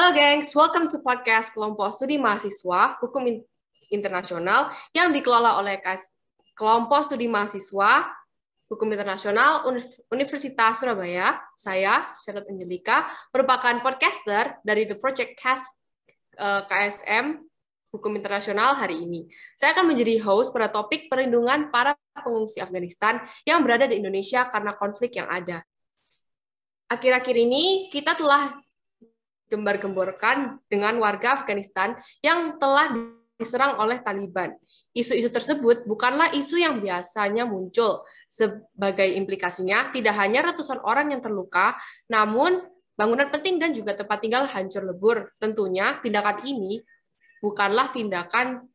Halo gengs, welcome to podcast Kelompok Studi Mahasiswa Hukum Internasional yang dikelola oleh Kelompok Studi Mahasiswa Hukum Internasional Universitas Surabaya. Saya, Charlotte Angelika, merupakan podcaster dari The Project Cast KSM Hukum Internasional hari ini. Saya akan menjadi host pada topik perlindungan para pengungsi Afghanistan yang berada di Indonesia karena konflik yang ada. Akhir-akhir ini kita telah gembar-gemborkan dengan warga Afghanistan yang telah diserang oleh Taliban. Isu-isu tersebut bukanlah isu yang biasanya muncul. Sebagai implikasinya, tidak hanya ratusan orang yang terluka, namun bangunan penting dan juga tempat tinggal hancur lebur. Tentunya tindakan ini bukanlah tindakan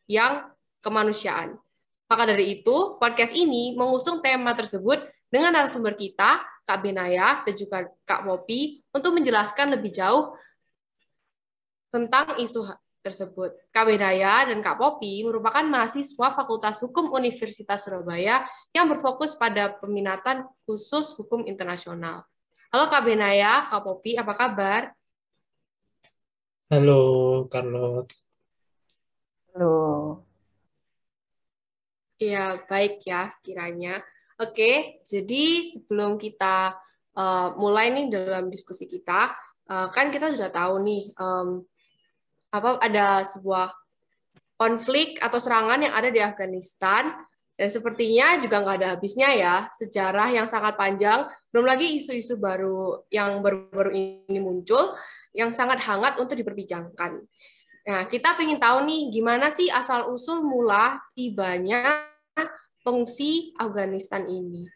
yang kemanusiaan. Maka dari itu, podcast ini mengusung tema tersebut dengan narasumber kita, Kak Benaya dan juga Kak Poppy, untuk menjelaskan lebih jauh tentang isu tersebut. Kak Benaya dan Kak Poppy merupakan mahasiswa Fakultas Hukum Universitas Surabaya yang berfokus pada peminatan khusus hukum internasional. Halo Kak Benaya, Kak Poppy, apa kabar? Halo, Carlot. Halo. Ya, baik ya sekiranya. Oke, jadi sebelum kita mulai nih dalam diskusi kita, kan kita sudah tahu nih ada sebuah konflik atau serangan yang ada di Afghanistan, dan sepertinya juga nggak ada habisnya ya, sejarah yang sangat panjang, belum lagi isu-isu baru yang baru-baru ini muncul, yang sangat hangat untuk diperbincangkan. Nah, kita ingin tahu nih, gimana sih asal-usul mula tibanya pengungsi Afghanistan ini?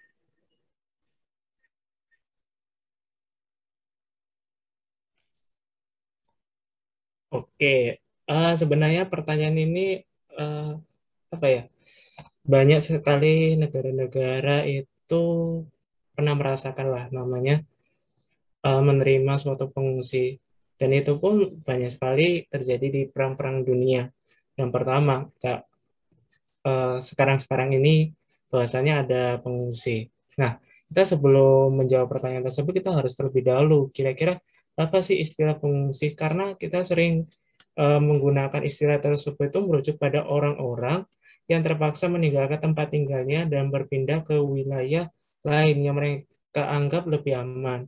Oke, sebenarnya pertanyaan ini eh, apa ya? Banyak sekali negara-negara itu pernah merasakan lah namanya menerima suatu pengungsi, dan itu pun banyak sekali terjadi di perang-perang dunia. Yang pertama, sekarang-sekarang ini bahwasanya ada pengungsi. Nah, kita sebelum menjawab pertanyaan tersebut, kita harus terlebih dahulu kira-kira apa sih istilah pengungsi? Karena kita sering menggunakan istilah tersebut itu merujuk pada orang-orang yang terpaksa meninggalkan tempat tinggalnya dan berpindah ke wilayah lain yang mereka anggap lebih aman.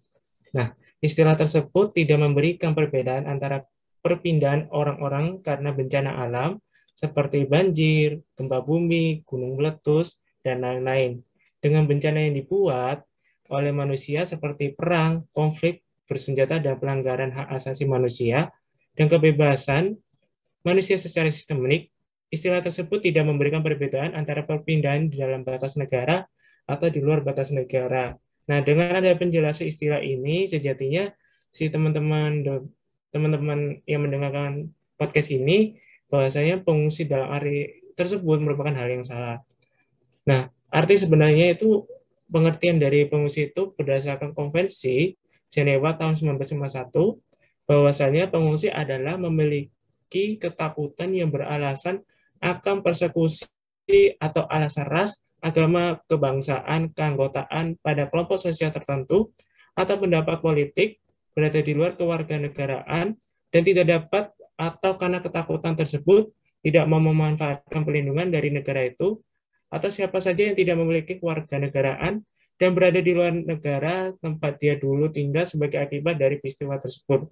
Nah, istilah tersebut tidak memberikan perbedaan antara perpindahan orang-orang karena bencana alam seperti banjir, gempa bumi, gunung meletus, dan lain-lain. Dengan bencana yang dibuat oleh manusia seperti perang, konflik bersenjata, dan pelanggaran hak asasi manusia, dan kebebasan manusia secara sistemik, istilah tersebut tidak memberikan perbedaan antara perpindahan di dalam batas negara atau di luar batas negara. Nah, dengan ada penjelasan istilah ini, sejatinya si teman-teman yang mendengarkan podcast ini, bahwasanya pengungsi dalam arti tersebut merupakan hal yang salah. Nah, arti sebenarnya itu pengertian dari pengungsi itu berdasarkan konvensi Jenewa tahun 1951, bahwasanya pengungsi adalah memiliki ketakutan yang beralasan akan persekusi atau alasan ras, agama, kebangsaan, keanggotaan pada kelompok sosial tertentu, atau pendapat politik, berada di luar kewarganegaraan, dan tidak dapat atau karena ketakutan tersebut tidak mau memanfaatkan perlindungan dari negara itu, atau siapa saja yang tidak memiliki kewarganegaraan dan berada di luar negara tempat dia dulu tinggal sebagai akibat dari peristiwa tersebut,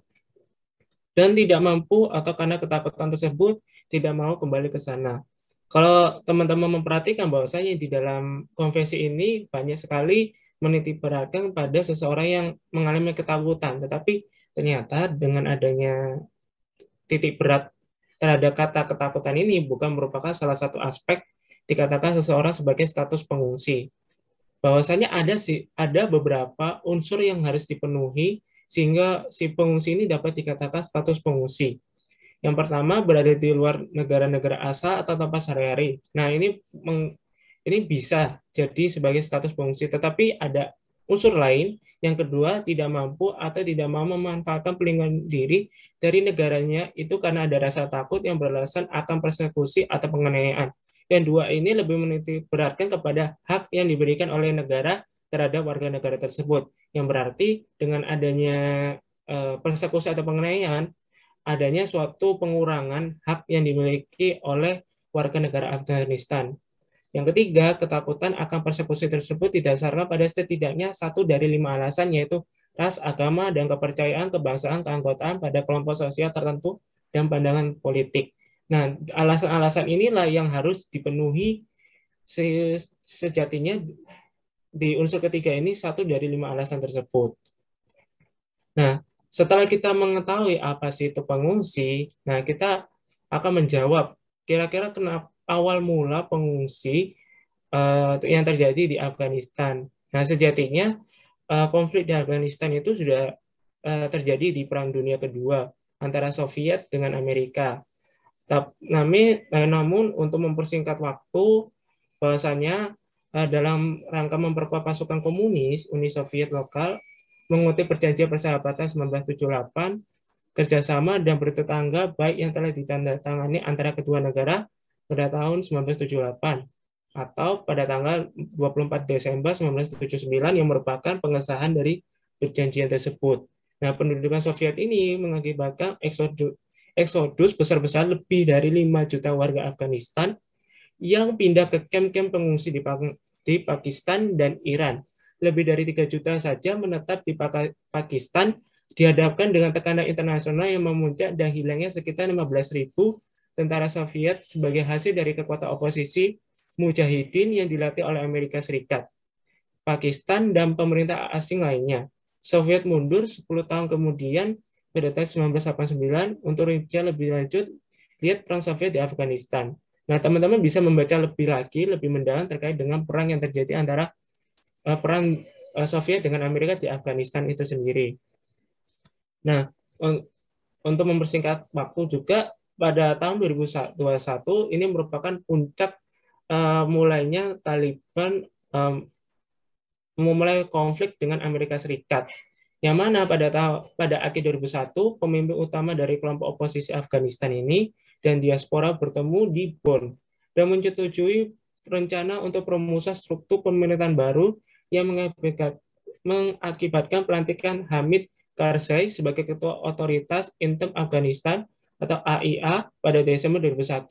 dan tidak mampu atau karena ketakutan tersebut tidak mau kembali ke sana. Kalau teman-teman memperhatikan bahwasanya di dalam konvensi ini banyak sekali menitik beratkan pada seseorang yang mengalami ketakutan, tetapi ternyata dengan adanya titik berat terhadap kata ketakutan ini bukan merupakan salah satu aspek dikatakan seseorang sebagai status pengungsi. Bahwasanya ada beberapa unsur yang harus dipenuhi sehingga si pengungsi ini dapat dikatakan status pengungsi. Yang pertama, berada di luar negara-negara asal atau tempat sehari-hari. Nah, ini bisa jadi sebagai status pengungsi, tetapi ada unsur lain. Yang kedua, tidak mampu atau tidak mau memanfaatkan pelindungan diri dari negaranya itu karena ada rasa takut yang beralasan akan persekusi atau penganiayaan. Yang dua ini lebih menitik beratkan kepada hak yang diberikan oleh negara terhadap warga negara tersebut. Yang berarti dengan adanya persekusi atau penganiayaan, adanya suatu pengurangan hak yang dimiliki oleh warga negara Afghanistan. Yang ketiga, ketakutan akan persekusi tersebut didasarkan pada setidaknya 1 dari 5 alasan, yaitu ras, agama, dan kepercayaan, kebangsaan, keanggotaan pada kelompok sosial tertentu, dan pandangan politik. Nah, alasan-alasan inilah yang harus dipenuhi sejatinya di unsur ketiga ini 1 dari 5 alasan tersebut. Nah, setelah kita mengetahui apa sih itu pengungsi, nah kita akan menjawab kira-kira kenapa awal mula pengungsi yang terjadi di Afghanistan. Nah, sejatinya konflik di Afghanistan itu sudah terjadi di Perang Dunia Kedua antara Soviet dengan Amerika. Namun untuk mempersingkat waktu, bahwasanya dalam rangka memperkuat pasukan komunis, Uni Soviet lokal mengutip Perjanjian Persahabatan 1978, kerjasama dan bertetangga baik yang telah ditandatangani antara kedua negara pada tahun 1978 atau pada tanggal 24 Desember 1979 yang merupakan pengesahan dari perjanjian tersebut. Nah, pendudukan Soviet ini mengakibatkan eksodus besar-besar lebih dari 5 juta warga Afghanistan yang pindah ke kamp-kamp pengungsi di Pakistan dan Iran. Lebih dari 3 juta saja menetap di Pakistan, dihadapkan dengan tekanan internasional yang memuncak dan hilangnya sekitar 15.000 tentara Soviet sebagai hasil dari kekuatan oposisi mujahidin yang dilatih oleh Amerika Serikat, Pakistan, dan pemerintah asing lainnya. Soviet mundur 10 tahun kemudian pada tahun 1989. Untuk rincian lebih lanjut, lihat Perang Soviet di Afghanistan. Nah, teman-teman bisa membaca lebih lagi, lebih mendalam terkait dengan perang yang terjadi antara perang Soviet dengan Amerika di Afghanistan itu sendiri. Nah, untuk mempersingkat waktu juga, pada tahun 2021 ini merupakan puncak mulainya Taliban memulai konflik dengan Amerika Serikat. Yang mana pada akhir 2001, pemimpin utama dari kelompok oposisi Afghanistan ini dan diaspora bertemu di Bonn dan menyetujui rencana untuk perumusan struktur pemerintahan baru yang mengakibatkan pelantikan Hamid Karzai sebagai Ketua Otoritas Interim Afghanistan atau AIA pada Desember 2001.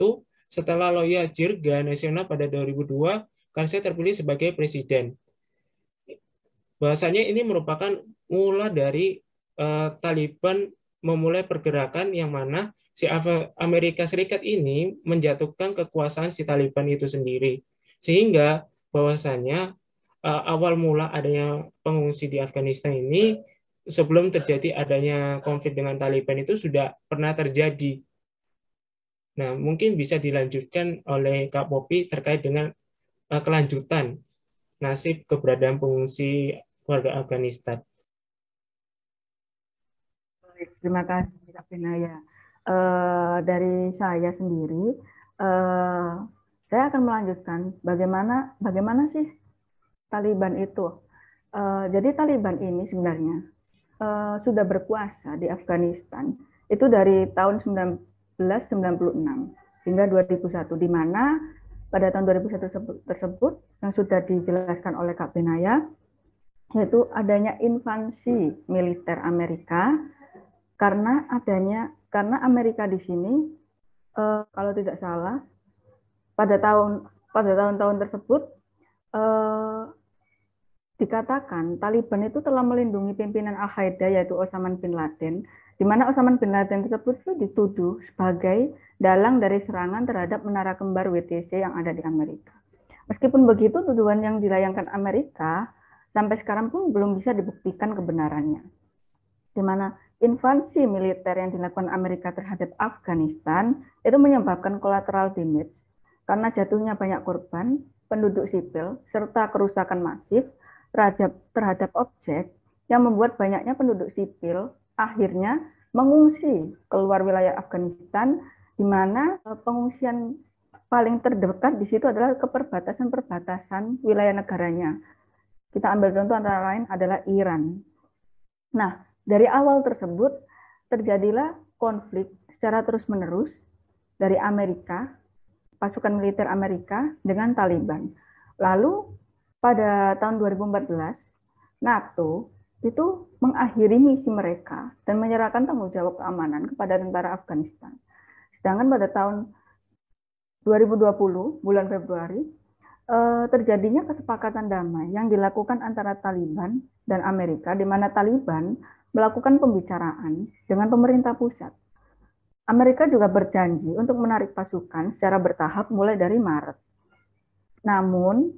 Setelah loya Jirga Nasional pada 2002, Karzai terpilih sebagai presiden. Bahasanya ini merupakan mula dari Taliban memulai pergerakan yang mana si Amerika Serikat ini menjatuhkan kekuasaan si Taliban itu sendiri. Sehingga bahwasanya awal mula adanya pengungsi di Afghanistan ini sebelum terjadi adanya konflik dengan Taliban itu sudah pernah terjadi. Nah, mungkin bisa dilanjutkan oleh Kak Popi terkait dengan kelanjutan nasib keberadaan pengungsi warga Afghanistan. Terima kasih Kak Pinaya. Dari saya sendiri, saya akan melanjutkan bagaimana sih Taliban itu. Jadi Taliban ini sebenarnya sudah berkuasa di Afghanistan itu dari tahun 1996 hingga 2001, di mana pada tahun 2001 tersebut yang sudah dijelaskan oleh Kak Pinaya, yaitu adanya invasi militer Amerika karena Amerika di sini kalau tidak salah pada tahun-tahun tersebut dikatakan Taliban itu telah melindungi pimpinan Al-Qaeda yaitu Osama bin Laden, di mana Osama bin Laden tersebut itu dituduh sebagai dalang dari serangan terhadap menara kembar WTC yang ada di Amerika. Meskipun begitu, tuduhan yang dilayangkan Amerika sampai sekarang pun belum bisa dibuktikan kebenarannya. Di mana invasi militer yang dilakukan Amerika terhadap Afghanistan itu menyebabkan collateral damage karena jatuhnya banyak korban, penduduk sipil, serta kerusakan masif terhadap objek yang membuat banyaknya penduduk sipil akhirnya mengungsi keluar wilayah Afghanistan, di mana pengungsian paling terdekat di situ adalah ke perbatasan wilayah negaranya. Kita ambil contoh antara lain adalah Iran. Nah, dari awal tersebut terjadilah konflik secara terus-menerus dari Amerika, pasukan militer Amerika dengan Taliban. Lalu pada tahun 2014, NATO itu mengakhiri misi mereka dan menyerahkan tanggung jawab keamanan kepada tentara Afghanistan. Sedangkan pada tahun 2020, bulan Februari, terjadinya kesepakatan damai yang dilakukan antara Taliban dan Amerika, di mana Taliban melakukan pembicaraan dengan pemerintah pusat. Amerika juga berjanji untuk menarik pasukan secara bertahap mulai dari Maret. Namun,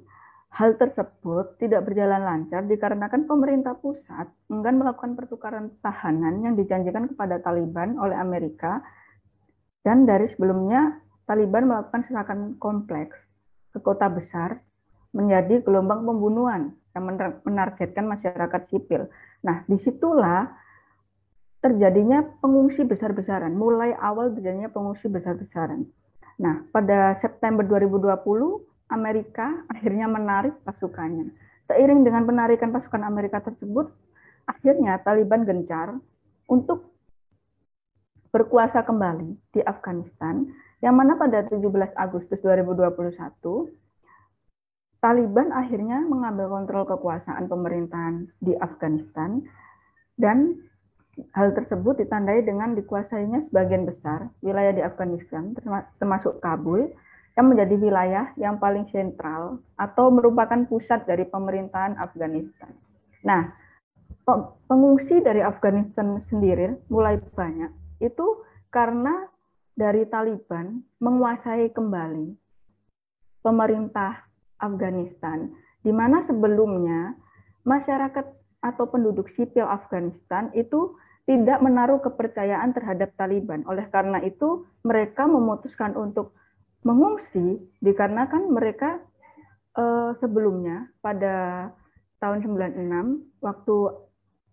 hal tersebut tidak berjalan lancar dikarenakan pemerintah pusat enggan melakukan pertukaran tahanan yang dijanjikan kepada Taliban oleh Amerika, dan dari sebelumnya Taliban melakukan serangan kompleks ke kota besar menjadi gelombang pembunuhan yang menargetkan masyarakat sipil. Nah, disitulah terjadinya pengungsi besar-besaran, mulai awal terjadinya pengungsi besar-besaran. Nah, pada September 2020, Amerika akhirnya menarik pasukannya. Seiring dengan penarikan pasukan Amerika tersebut, akhirnya Taliban gencar untuk berkuasa kembali di Afghanistan, yang mana pada 17 Agustus 2021, Taliban akhirnya mengambil kontrol kekuasaan pemerintahan di Afghanistan, dan hal tersebut ditandai dengan dikuasainya sebagian besar wilayah di Afghanistan, termasuk Kabul, yang menjadi wilayah yang paling sentral atau merupakan pusat dari pemerintahan Afghanistan. Nah, pengungsi dari Afghanistan sendiri mulai banyak, itu karena dari Taliban menguasai kembali pemerintah Afghanistan, di mana sebelumnya masyarakat atau penduduk sipil Afghanistan itu tidak menaruh kepercayaan terhadap Taliban. Oleh karena itu, mereka memutuskan untuk mengungsi dikarenakan mereka sebelumnya pada tahun 96 waktu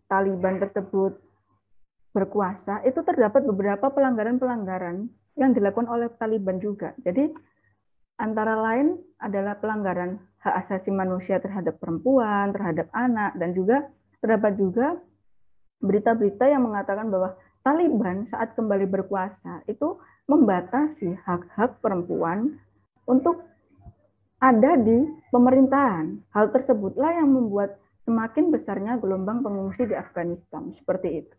Taliban tersebut berkuasa, itu terdapat beberapa pelanggaran-pelanggaran yang dilakukan oleh Taliban juga. Jadi antara lain adalah pelanggaran hak asasi manusia terhadap perempuan, terhadap anak, dan juga terdapat juga berita-berita yang mengatakan bahwa Taliban saat kembali berkuasa itu membatasi hak-hak perempuan untuk ada di pemerintahan. Hal tersebutlah yang membuat semakin besarnya gelombang pengungsi di Afghanistan. Seperti itu.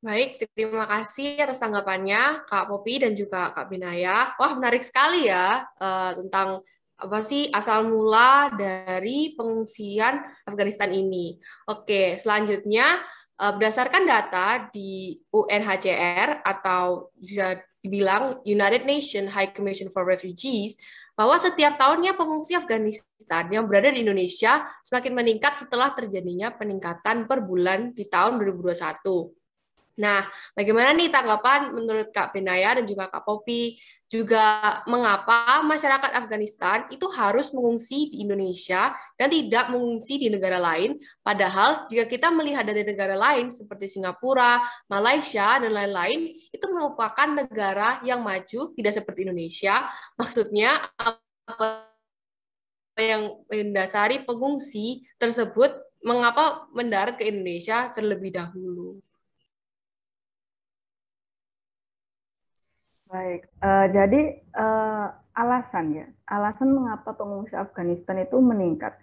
Baik, terima kasih atas tanggapannya Kak Popi dan juga Kak Binaya. Wah, menarik sekali ya tentang apa sih asal mula dari pengungsian Afghanistan ini. Oke, selanjutnya berdasarkan data di UNHCR atau bisa dibilang United Nations High Commission for Refugees, bahwa setiap tahunnya pengungsi Afghanistan yang berada di Indonesia semakin meningkat setelah terjadinya peningkatan per bulan di tahun 2021. Nah, bagaimana nih tanggapan menurut Kak Benaya dan juga Kak Popi? Juga mengapa masyarakat Afghanistan itu harus mengungsi di Indonesia dan tidak mengungsi di negara lain? Padahal jika kita melihat dari negara lain seperti Singapura, Malaysia, dan lain-lain, itu merupakan negara yang maju, tidak seperti Indonesia. Maksudnya, apa yang mendasari pengungsi tersebut, mengapa mendarat ke Indonesia terlebih dahulu? Baik, jadi alasan mengapa pengungsi Afghanistan itu meningkat.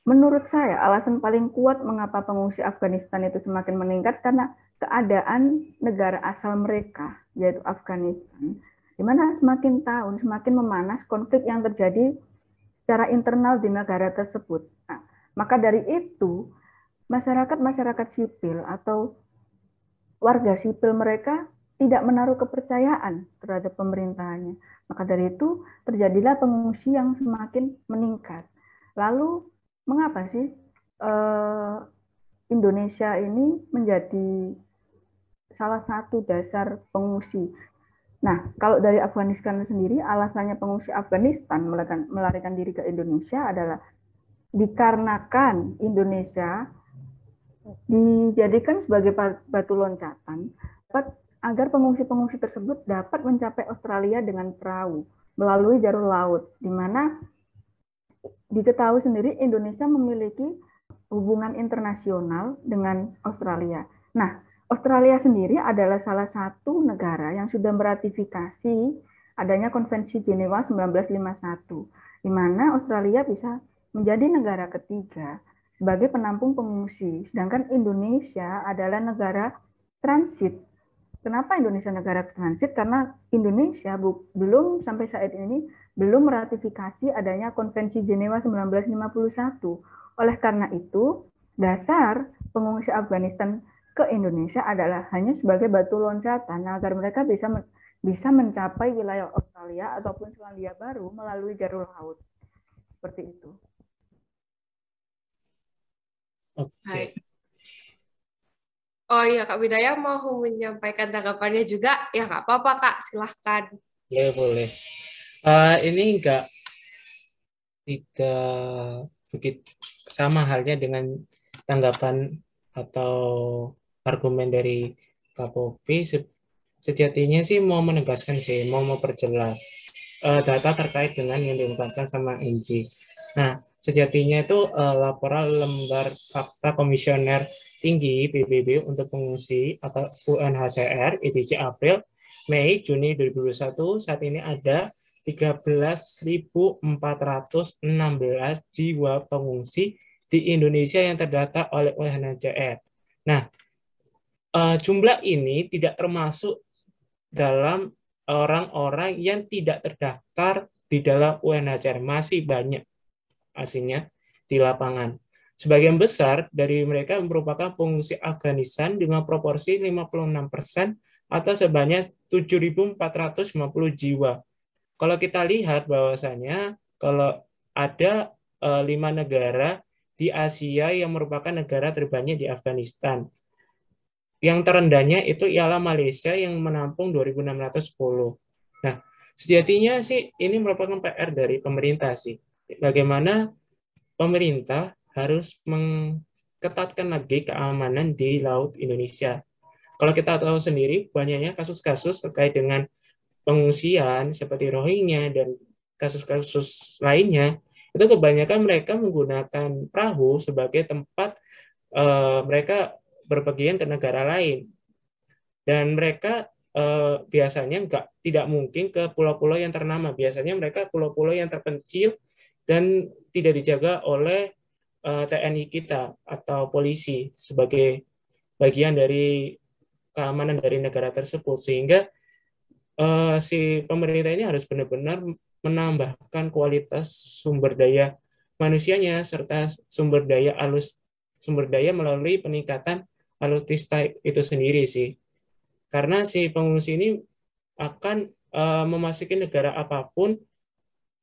Menurut saya, alasan paling kuat mengapa pengungsi Afghanistan itu semakin meningkat karena keadaan negara asal mereka, yaitu Afghanistan, di mana semakin tahun semakin memanas konflik yang terjadi secara internal di negara tersebut. Nah, maka dari itu, masyarakat sipil atau warga sipil mereka tidak menaruh kepercayaan terhadap pemerintahannya. Maka dari itu terjadilah pengungsi yang semakin meningkat. Lalu mengapa sih Indonesia ini menjadi salah satu dasar pengungsi? Nah, kalau dari Afghanistan sendiri, alasannya pengungsi Afghanistan melarikan diri ke Indonesia adalah dikarenakan Indonesia dijadikan sebagai batu loncatan agar pengungsi-pengungsi tersebut dapat mencapai Australia dengan perahu melalui jalur laut, di mana diketahui sendiri Indonesia memiliki hubungan internasional dengan Australia. Nah, Australia sendiri adalah salah satu negara yang sudah meratifikasi adanya Konvensi Jenewa 1951, di mana Australia bisa menjadi negara ketiga sebagai penampung pengungsi, sedangkan Indonesia adalah negara transit. Kenapa Indonesia negara transit? Karena Indonesia belum sampai saat ini belum meratifikasi adanya Konvensi Jenewa 1951. Oleh karena itu, dasar pengungsi Afghanistan ke Indonesia adalah hanya sebagai batu loncatan agar mereka bisa mencapai wilayah Australia ataupun Selandia Baru melalui jalur laut. Seperti itu. Baik. Oh iya, Kak Bidaya mau menyampaikan tanggapannya juga? Ya, nggak apa-apa, Kak. Silahkan. Boleh. Ini tidak begitu sama halnya dengan tanggapan atau argumen dari Kapopi. Sejatinya sih mau menegaskan sih, mau memperjelas data terkait dengan yang diungkapkan sama NG. Nah, sejatinya itu laporan lembar fakta komisioner tinggi PBB untuk pengungsi atau UNHCR edisi April Mei Juni 2021 saat ini ada 13.416 jiwa pengungsi di Indonesia yang terdata oleh UNHCR. Nah, jumlah ini tidak termasuk dalam orang-orang yang tidak terdaftar di dalam UNHCR. Masih banyak aslinya di lapangan. Sebagian besar dari mereka merupakan pengungsi Afghanistan dengan proporsi 56% atau sebanyak 7.450 jiwa. Kalau kita lihat bahwasanya kalau ada 5 negara di Asia yang merupakan negara terbanyak di Afghanistan. Yang terendahnya itu ialah Malaysia yang menampung 2.610. Nah, sejatinya sih ini merupakan PR dari pemerintah sih. Bagaimana pemerintah harus mengetatkan lagi keamanan di Laut Indonesia. Kalau kita tahu sendiri, banyaknya kasus-kasus terkait dengan pengungsian seperti Rohingya dan kasus-kasus lainnya, itu kebanyakan mereka menggunakan perahu sebagai tempat mereka berpergian ke negara lain. Dan mereka biasanya tidak mungkin ke pulau-pulau yang ternama. Biasanya mereka pulau-pulau yang terpencil dan tidak dijaga oleh TNI kita atau polisi sebagai bagian dari keamanan dari negara tersebut. Sehingga si pemerintah ini harus benar-benar menambahkan kualitas sumber daya manusianya serta sumber daya melalui peningkatan alutsista itu sendiri sih. Karena si pengungsi ini akan memasuki negara apapun,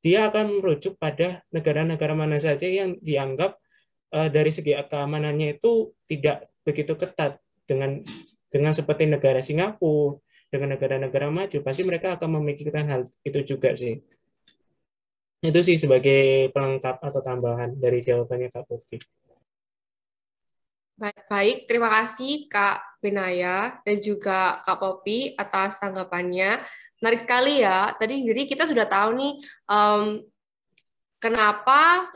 dia akan merujuk pada negara-negara mana saja yang dianggap dari segi keamanannya itu tidak begitu ketat dengan seperti negara Singapura, dengan negara-negara maju, pasti mereka akan memikirkan hal itu juga sih. Itu sih sebagai pelengkap atau tambahan dari jawabannya Kak Popi. Baik, terima kasih Kak Benaya dan juga Kak Popi atas tanggapannya. Menarik sekali ya. Jadi kita sudah tahu nih kenapa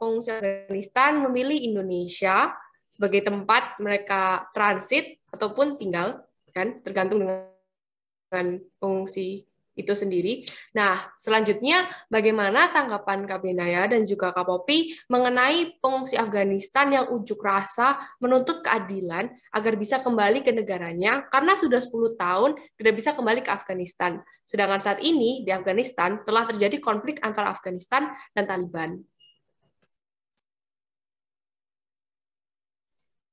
pengungsi Afghanistan memilih Indonesia sebagai tempat mereka transit ataupun tinggal, kan? Tergantung dengan pengungsi itu sendiri. Nah, selanjutnya bagaimana tanggapan Kak Benaya dan juga Kak Popi mengenai pengungsi Afghanistan yang ujuk rasa menuntut keadilan agar bisa kembali ke negaranya karena sudah 10 tahun tidak bisa kembali ke Afghanistan. Sedangkan saat ini di Afghanistan telah terjadi konflik antara Afghanistan dan Taliban.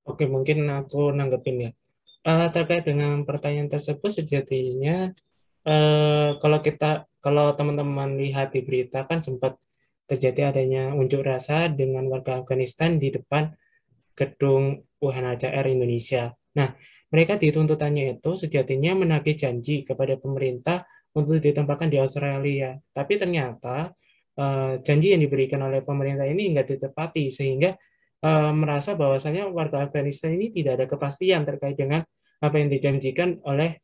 Oke, mungkin aku nanggepin ya. Terkait dengan pertanyaan tersebut, sejatinya kalau teman-teman lihat di berita kan sempat terjadi adanya unjuk rasa dengan warga Afghanistan di depan gedung UNHCR Indonesia. Nah, mereka dituntutannya itu sejatinya menagih janji kepada pemerintah untuk ditempatkan di Australia. Tapi ternyata janji yang diberikan oleh pemerintah ini nggak ditepati sehingga merasa bahwasanya warga Afghanistan ini tidak ada kepastian terkait dengan apa yang dijanjikan oleh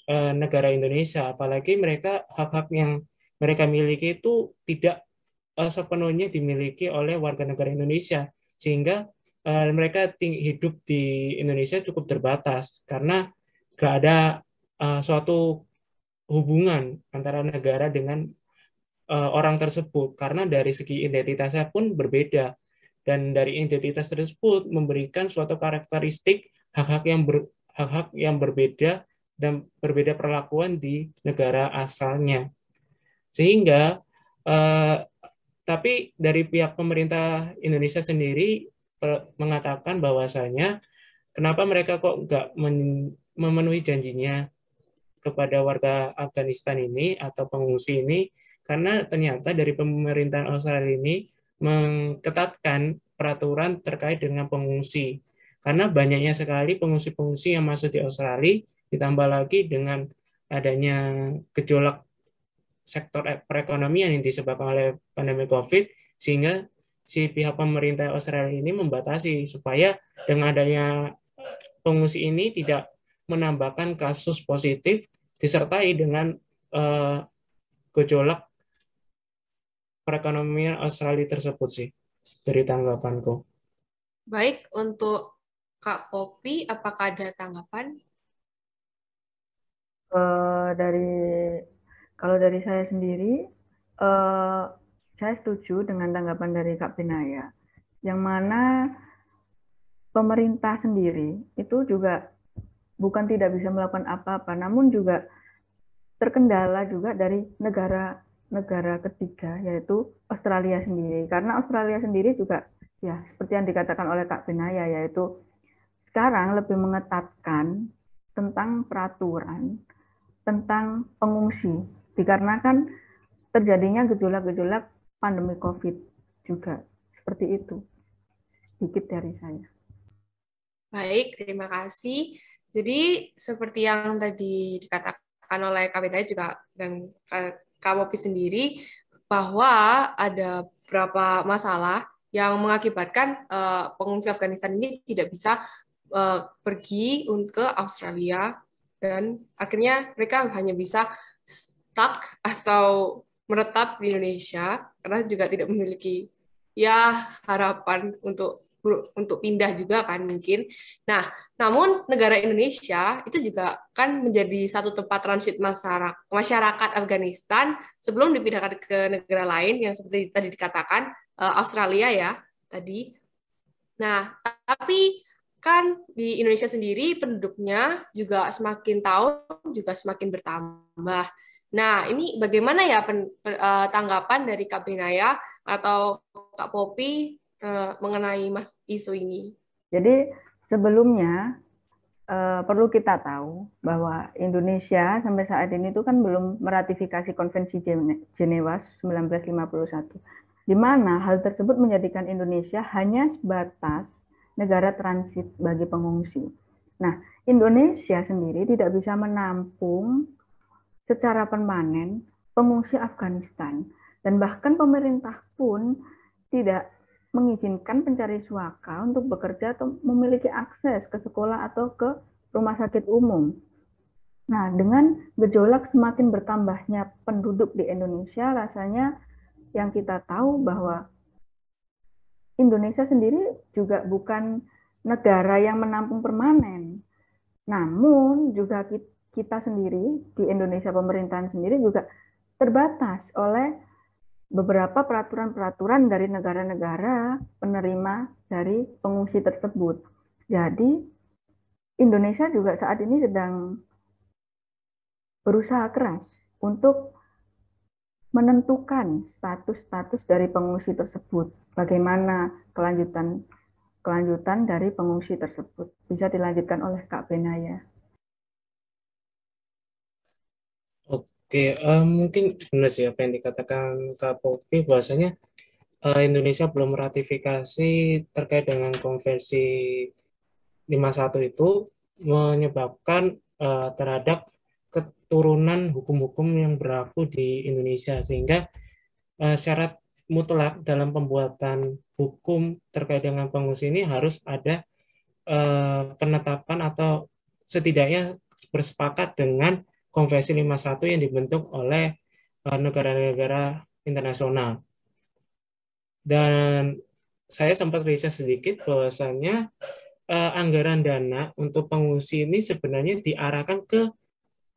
negara Indonesia, apalagi mereka hak-hak yang mereka miliki itu tidak sepenuhnya dimiliki oleh warga negara Indonesia, sehingga mereka hidup di Indonesia cukup terbatas karena nggak ada suatu hubungan antara negara dengan orang tersebut, karena dari segi identitasnya pun berbeda, dan dari identitas tersebut memberikan suatu karakteristik hak-hak yang berbeda dan berbeda perlakuan di negara asalnya. Sehingga tapi dari pihak pemerintah Indonesia sendiri mengatakan bahwasanya kenapa mereka kok nggak memenuhi janjinya kepada warga Afghanistan ini atau pengungsi ini, karena ternyata dari pemerintahan Australia ini mengetatkan peraturan terkait dengan pengungsi. Karena banyaknya sekali pengungsi-pengungsi yang masuk di Australia, ditambah lagi dengan adanya gejolak sektor perekonomian yang disebabkan oleh pandemi COVID, sehingga si pihak pemerintah Australia ini membatasi supaya dengan adanya pengungsi ini tidak menambahkan kasus positif disertai dengan gejolak perekonomian Australia tersebut sih, dari tanggapanku. Baik, untuk Kak Popi, apakah ada tanggapan? Kalau dari saya sendiri, saya setuju dengan tanggapan dari Kak Benaya, yang mana pemerintah sendiri itu juga bukan tidak bisa melakukan apa-apa, namun juga terkendala juga dari negara ketiga, yaitu Australia sendiri. Karena Australia sendiri juga, ya seperti yang dikatakan oleh Kak Benaya, yaitu sekarang lebih mengetatkan tentang peraturan tentang pengungsi, dikarenakan terjadinya gejolak-gejolak pandemi COVID juga. Seperti itu, sedikit dari saya. Baik, terima kasih. Jadi seperti yang tadi dikatakan oleh Kak Benaya juga dan Kak Popi sendiri, bahwa ada beberapa masalah yang mengakibatkan pengungsi Afghanistan ini tidak bisa pergi ke Australia, dan akhirnya mereka hanya bisa stuck atau menetap di Indonesia karena juga tidak memiliki ya harapan untuk pindah juga kan mungkin. Nah, namun negara Indonesia itu juga kan menjadi satu tempat transit masyarakat Afghanistan sebelum dipindahkan ke negara lain yang seperti tadi dikatakan Australia ya tadi. Nah, tapi kan di Indonesia sendiri penduduknya juga semakin tahun juga semakin bertambah. Nah, ini bagaimana ya tanggapan dari Kak Benaya atau Kak Popi mengenai isu ini? Jadi sebelumnya perlu kita tahu bahwa Indonesia sampai saat ini itu kan belum meratifikasi Konvensi Jenewa 1951, di mana hal tersebut menjadikan Indonesia hanya sebatas negara transit bagi pengungsi. Nah, Indonesia sendiri tidak bisa menampung secara permanen pengungsi Afghanistan, dan bahkan pemerintah pun tidak mengizinkan pencari suaka untuk bekerja atau memiliki akses ke sekolah atau ke rumah sakit umum. Nah, dengan gejolak semakin bertambahnya penduduk di Indonesia, rasanya yang kita tahu bahwa Indonesia sendiri juga bukan negara yang menampung permanen. Namun juga kita sendiri di Indonesia, pemerintahan sendiri juga terbatas oleh beberapa peraturan-peraturan dari negara-negara penerima dari pengungsi tersebut. Jadi Indonesia juga saat ini sedang berusaha keras untuk menentukan status-status dari pengungsi tersebut. Bagaimana kelanjutan dari pengungsi tersebut. Bisa dilanjutkan oleh Kak Benaya. Oke, mungkin benar sih apa yang dikatakan Kak Popi, bahwasanya Indonesia belum ratifikasi terkait dengan Konvensi 51 itu menyebabkan terhadap keturunan hukum-hukum yang berlaku di Indonesia, sehingga syarat mutlak dalam pembuatan hukum terkait dengan pengungsi ini harus ada penetapan atau setidaknya bersepakat dengan Konvensi 51 yang dibentuk oleh negara-negara internasional. Dan saya sempat riset sedikit bahwasannya anggaran dana untuk pengungsi ini sebenarnya diarahkan ke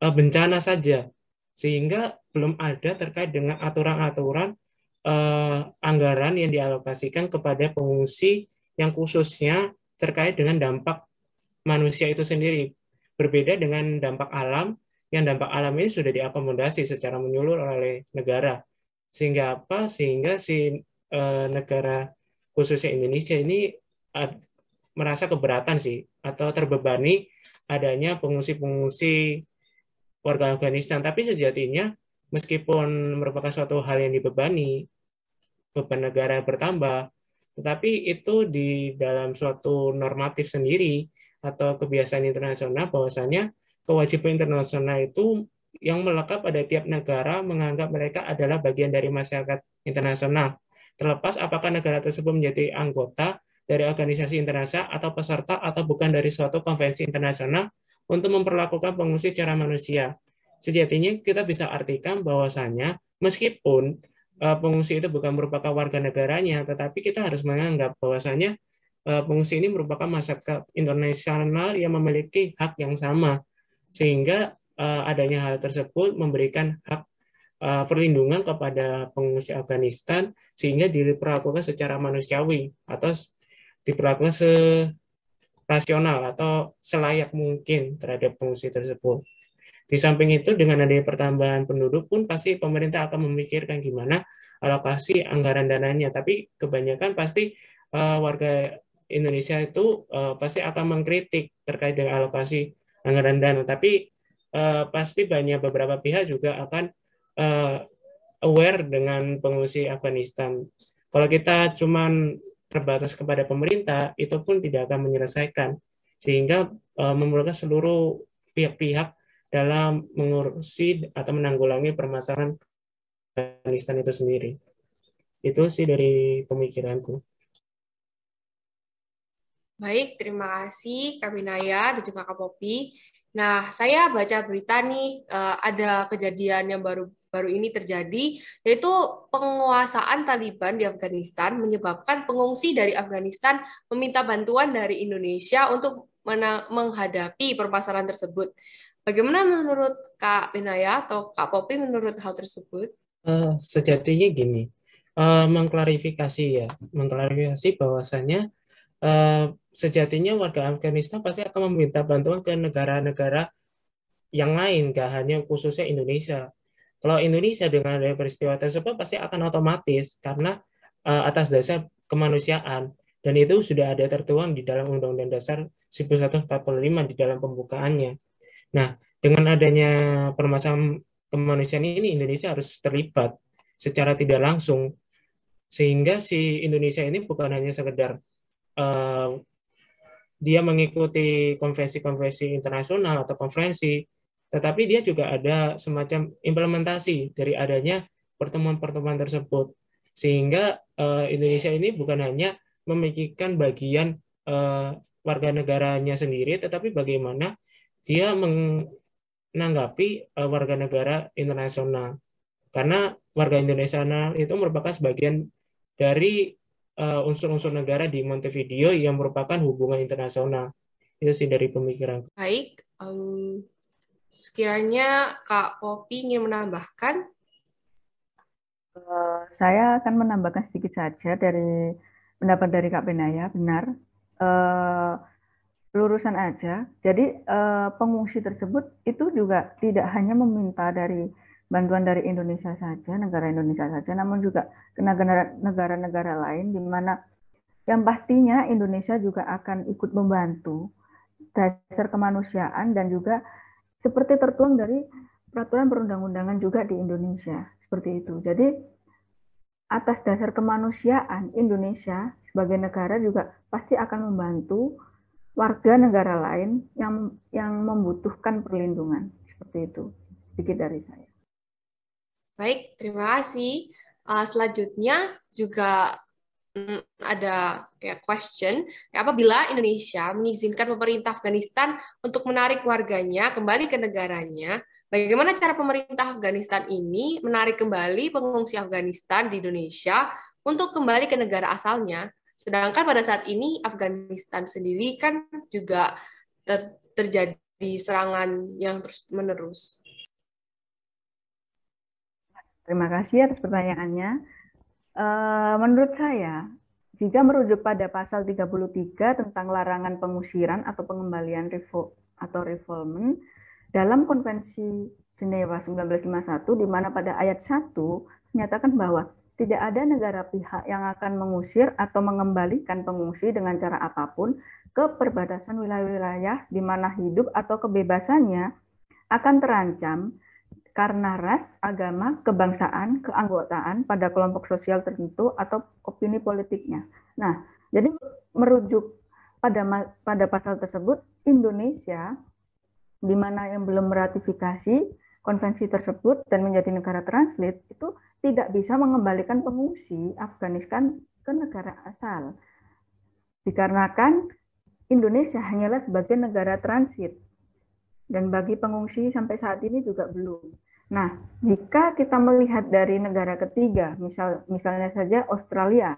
bencana saja, sehingga belum ada terkait dengan aturan-aturan anggaran yang dialokasikan kepada pengungsi yang khususnya terkait dengan dampak manusia itu sendiri. Berbeda dengan dampak alam, yang dampak alam ini sudah diakomodasi secara menyeluruh oleh negara. Sehingga apa? Sehingga si negara khususnya Indonesia ini merasa keberatan sih, atau terbebani adanya pengungsi-pengungsi warga Afghanistan. Tapi sejatinya, meskipun merupakan suatu hal yang dibebani, beban negara bertambah, tetapi itu di dalam suatu normatif sendiri atau kebiasaan internasional bahwasanya kewajiban internasional itu yang melekat pada tiap negara menganggap mereka adalah bagian dari masyarakat internasional. Terlepas apakah negara tersebut menjadi anggota dari organisasi internasional atau peserta atau bukan dari suatu konvensi internasional untuk memperlakukan pengungsi secara manusia. Sejatinya kita bisa artikan bahwasanya meskipun pengungsi itu bukan merupakan warga negaranya, tetapi kita harus menganggap bahwasanya pengungsi ini merupakan masyarakat internasional yang memiliki hak yang sama, sehingga adanya hal tersebut memberikan hak perlindungan kepada pengungsi Afghanistan sehingga diperlakukan secara manusiawi atau diperlakukan serasional atau selayak mungkin terhadap pengungsi tersebut. Di samping itu, dengan adanya pertambahan penduduk pun pasti pemerintah akan memikirkan gimana alokasi anggaran dananya. Tapi kebanyakan pasti warga Indonesia itu pasti akan mengkritik terkait dengan alokasi anggaran dana. Tapi pasti banyak beberapa pihak juga akan aware dengan pengungsi Afghanistan. Kalau kita cuman terbatas kepada pemerintah, itu pun tidak akan menyelesaikan. Sehingga memerlukan seluruh pihak-pihak dalam mengurusi atau menanggulangi permasalahan Afghanistan itu sendiri. Itu sih dari pemikiranku. Baik, terima kasih Kak Binaya dan juga Kak Popi. Nah, saya baca berita nih, ada kejadian yang baru ini terjadi, yaitu penguasaan Taliban di Afghanistan menyebabkan pengungsi dari Afghanistan meminta bantuan dari Indonesia untuk menghadapi permasalahan tersebut. Bagaimana menurut Kak Binaya atau Kak Popi menurut hal tersebut? Sejatinya gini, mengklarifikasi bahwasanya sejatinya warga Afghanistan pasti akan meminta bantuan ke negara-negara yang lain, gak hanya khususnya Indonesia. Kalau Indonesia dengan adanya peristiwa tersebut pasti akan otomatis karena atas dasar kemanusiaan, dan itu sudah ada tertuang di dalam Undang-Undang Dasar 1945 di dalam pembukaannya. Nah, dengan adanya permasalahan kemanusiaan ini, Indonesia harus terlibat secara tidak langsung, sehingga si Indonesia ini bukan hanya sekedar dia mengikuti konvensi-konvensi internasional atau konferensi, tetapi dia juga ada semacam implementasi dari adanya pertemuan-pertemuan tersebut, sehingga Indonesia ini bukan hanya memikirkan bagian warga negaranya sendiri, tetapi bagaimana dia menanggapi warga negara internasional. Karena warga internasional itu merupakan sebagian dari unsur-unsur negara di Montevideo yang merupakan hubungan internasional. Itu sih dari pemikiran. Baik, sekiranya Kak Popi ingin menambahkan. Saya akan menambahkan sedikit saja dari pendapat dari Kak Benaya. Benar, lurusan aja. Jadi pengungsi tersebut itu juga tidak hanya meminta dari bantuan dari Indonesia saja, negara Indonesia saja, namun juga ke negara-negara lain, di mana yang pastinya Indonesia juga akan ikut membantu dasar kemanusiaan dan juga seperti tertuang dari peraturan perundang-undangan juga di Indonesia, seperti itu. Jadi atas dasar kemanusiaan, Indonesia sebagai negara juga pasti akan membantu warga negara lain yang membutuhkan perlindungan, seperti itu. Sedikit dari saya. Baik, terima kasih. Selanjutnya juga ada kayak question, apabila Indonesia mengizinkan pemerintah Afghanistan untuk menarik warganya kembali ke negaranya, bagaimana cara pemerintah Afghanistan ini menarik kembali pengungsi Afghanistan di Indonesia untuk kembali ke negara asalnya? Sedangkan pada saat ini Afghanistan sendiri kan juga terjadi serangan yang terus-menerus. Terima kasih atas pertanyaannya. Menurut saya, jika merujuk pada pasal 33 tentang larangan pengusiran atau pengembalian atau refoulement dalam Konvensi Jenewa 1951, di mana pada ayat 1 menyatakan bahwa tidak ada negara pihak yang akan mengusir atau mengembalikan pengungsi dengan cara apapun ke perbatasan wilayah-wilayah di mana hidup atau kebebasannya akan terancam karena ras, agama, kebangsaan, keanggotaan pada kelompok sosial tertentu atau opini politiknya. Nah, jadi merujuk pada pasal tersebut, Indonesia, di mana yang belum meratifikasi konvensi tersebut dan menjadi negara transit, itu tidak bisa mengembalikan pengungsi Afghanistan ke negara asal. Dikarenakan Indonesia hanyalah sebagai negara transit. Dan bagi pengungsi sampai saat ini juga belum. Nah, jika kita melihat dari negara ketiga, misalnya saja Australia,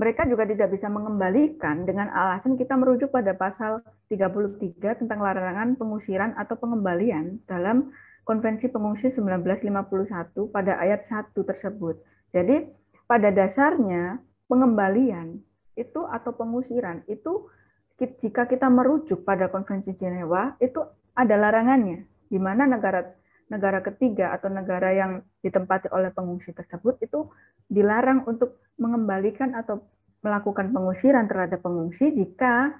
mereka juga tidak bisa mengembalikan dengan alasan kita merujuk pada pasal 33 tentang larangan pengusiran atau pengembalian dalam Konvensi Pengungsi 1951 pada ayat 1 tersebut. Jadi, pada dasarnya pengembalian itu atau pengusiran itu jika kita merujuk pada Konvensi Jenewa itu ada larangannya, di mana negara ketiga atau negara yang ditempati oleh pengungsi tersebut itu dilarang untuk mengembalikan atau melakukan pengusiran terhadap pengungsi jika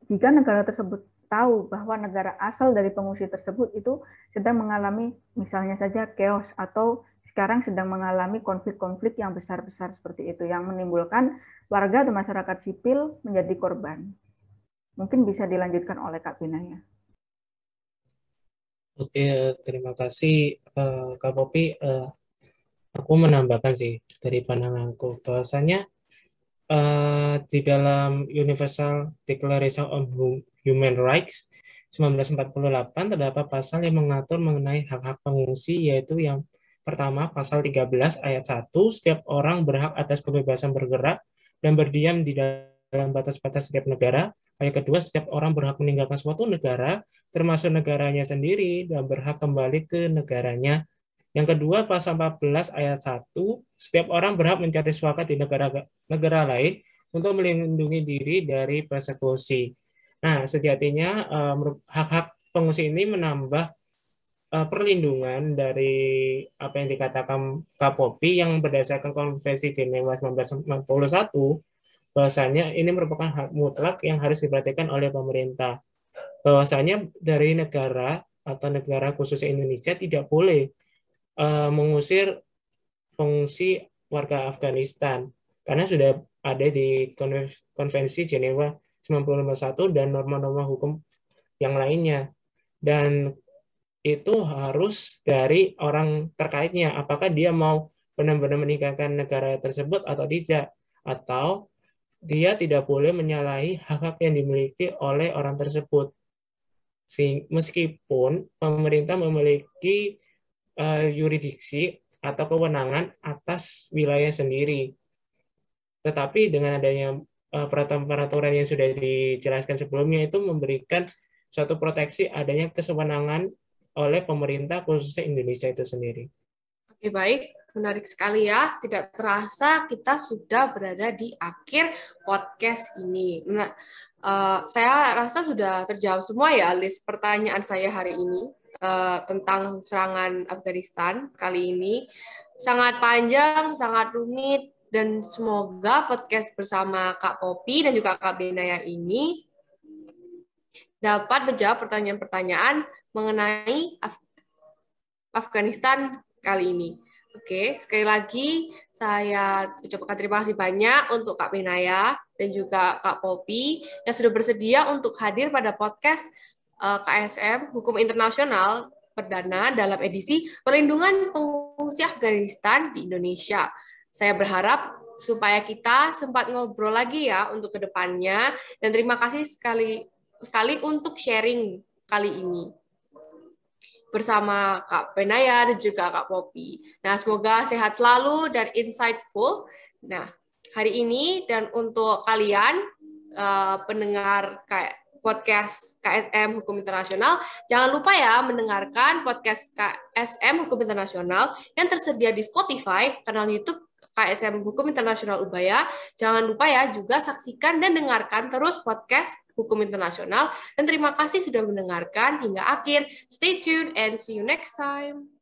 negara tersebut tahu bahwa negara asal dari pengungsi tersebut itu sedang mengalami misalnya saja chaos atau sekarang sedang mengalami konflik-konflik yang besar-besar seperti itu yang menimbulkan warga dan masyarakat sipil menjadi korban. Mungkin bisa dilanjutkan oleh Kak Binaya. Oke, terima kasih Kak Popi. Aku menambahkan sih dari pandanganku bahwasanya di dalam Universal Declaration of Human Rights 1948 terdapat pasal yang mengatur mengenai hak-hak pengungsi, yaitu yang pertama pasal 13 ayat 1, setiap orang berhak atas kebebasan bergerak dan berdiam di dalam batas-batas setiap negara. Ayat kedua, setiap orang berhak meninggalkan suatu negara, termasuk negaranya sendiri, dan berhak kembali ke negaranya. Yang kedua, pasal 14 ayat 1, setiap orang berhak mencari suaka di negara lain untuk melindungi diri dari persekusi. Nah, sejatinya hak-hak pengungsi ini menambah perlindungan dari apa yang dikatakan Kak Popi yang berdasarkan Konvensi Jenewa 1951, bahwasanya ini merupakan hak mutlak yang harus diperhatikan oleh pemerintah. Bahwasanya dari negara atau negara khususnya Indonesia tidak boleh mengusir pengungsi warga Afghanistan karena sudah ada di Konvensi Jenewa 1951 dan norma-norma hukum yang lainnya, dan itu harus dari orang terkaitnya, apakah dia mau benar-benar meninggalkan negara tersebut atau tidak, atau dia tidak boleh menyalahi hak-hak yang dimiliki oleh orang tersebut. Meskipun pemerintah memiliki yurisdiksi atau kewenangan atas wilayah sendiri, tetapi dengan adanya peraturan-peraturan yang sudah dijelaskan sebelumnya itu memberikan suatu proteksi adanya kesewenangan oleh pemerintah khususnya Indonesia itu sendiri. Oke, baik. Menarik sekali ya. Tidak terasa kita sudah berada di akhir podcast ini. Nah, saya rasa sudah terjawab semua ya list pertanyaan saya hari ini tentang serangan Afghanistan kali ini. Sangat panjang, sangat rumit, dan semoga podcast bersama Kak Popi dan juga Kak Benaya ini dapat menjawab pertanyaan-pertanyaan mengenai Afghanistan kali ini. Oke, sekali lagi saya ucapkan terima kasih banyak untuk Kak Benaya dan juga Kak Popi yang sudah bersedia untuk hadir pada podcast KSM Hukum Internasional perdana dalam edisi Perlindungan Pengungsi Afghanistan di Indonesia. Saya berharap supaya kita sempat ngobrol lagi ya untuk kedepannya, dan terima kasih sekali untuk sharing kali ini bersama Kak Benaya dan juga Kak Popi. Nah, semoga sehat selalu dan insightful. Nah, hari ini dan untuk kalian pendengar podcast KSM Hukum Internasional. Jangan lupa ya mendengarkan podcast KSM Hukum Internasional yang tersedia di Spotify, kanal YouTube KSM Hukum Internasional Ubaya. Jangan lupa ya juga saksikan dan dengarkan terus podcast Hukum Internasional. Dan terima kasih sudah mendengarkan hingga akhir. Stay tuned and see you next time.